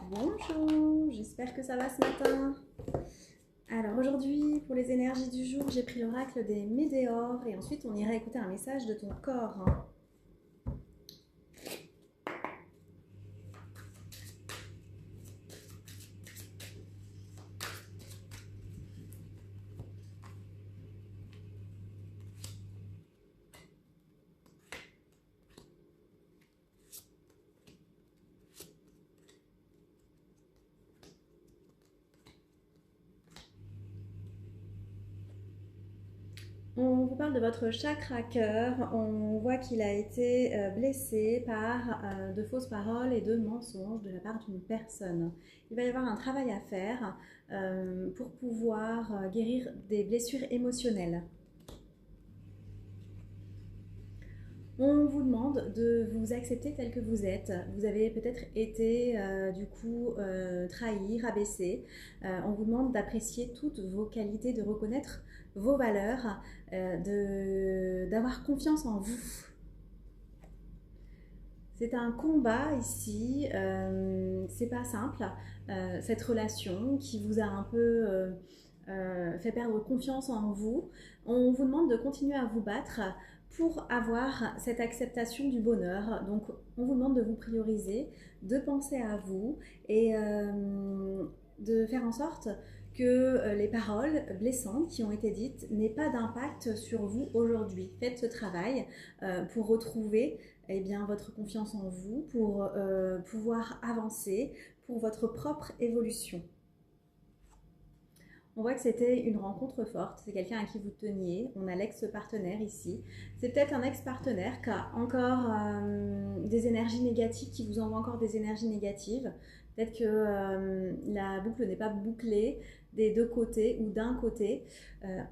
Bonjour, j'espère que ça va ce matin. Alors aujourd'hui, pour les énergies du jour, j'ai pris l'oracle des météores et ensuite on ira écouter un message de ton corps. On vous parle de votre chakra cœur. On voit qu'il a été blessé par de fausses paroles et de mensonges de la part d'une personne. Il va y avoir un travail à faire pour pouvoir guérir des blessures émotionnelles. On vous demande de vous accepter tel que vous êtes. Vous avez peut-être été trahi, rabaissé. On vous demande d'apprécier toutes vos qualités, de reconnaître vos valeurs, d'avoir confiance en vous. C'est un combat ici, c'est pas simple. Cette relation qui vous a un peu fait perdre confiance en vous. On vous demande de continuer à vous battre pour avoir cette acceptation du bonheur. Donc on vous demande de vous prioriser, de penser à vous et de faire en sorte que les paroles blessantes qui ont été dites n'aient pas d'impact sur vous aujourd'hui. Faites ce travail pour retrouver votre confiance en vous, pour pouvoir avancer, pour votre propre évolution. On voit que c'était une rencontre forte, c'est quelqu'un à qui vous teniez, on a l'ex-partenaire ici. C'est peut-être un ex-partenaire qui a encore des énergies négatives, qui vous envoie encore des énergies négatives. Peut-être que la boucle n'est pas bouclée des deux côtés ou d'un côté.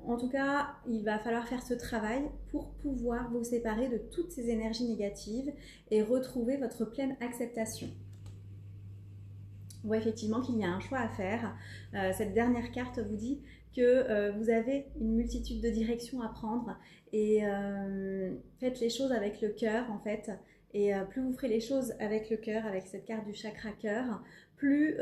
En tout cas, il va falloir faire ce travail pour pouvoir vous séparer de toutes ces énergies négatives et retrouver votre pleine acceptation. On voit effectivement qu'il y a un choix à faire. Cette dernière carte vous dit que vous avez une multitude de directions à prendre et faites les choses avec le cœur en fait. Et plus vous ferez les choses avec le cœur, avec cette carte du chakra cœur, plus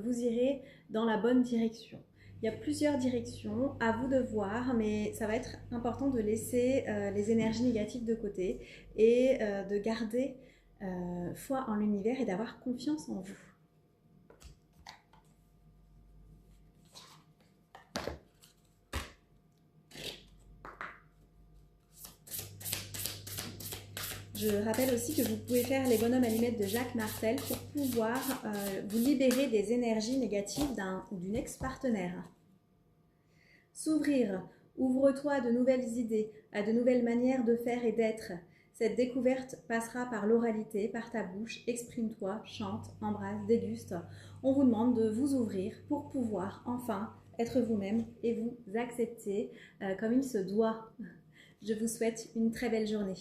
vous irez dans la bonne direction. Il y a plusieurs directions, à vous de voir, mais ça va être important de laisser les énergies négatives de côté et de garder foi en l'univers et d'avoir confiance en vous. Je rappelle aussi que vous pouvez faire les bonhommes allumettes de Jacques Martel pour pouvoir vous libérer des énergies négatives d'un ou d'une ex-partenaire. S'ouvrir, ouvre-toi à de nouvelles idées, à de nouvelles manières de faire et d'être. Cette découverte passera par l'oralité, par ta bouche, exprime-toi, chante, embrasse, déguste. On vous demande de vous ouvrir pour pouvoir enfin être vous-même et vous accepter comme il se doit. Je vous souhaite une très belle journée.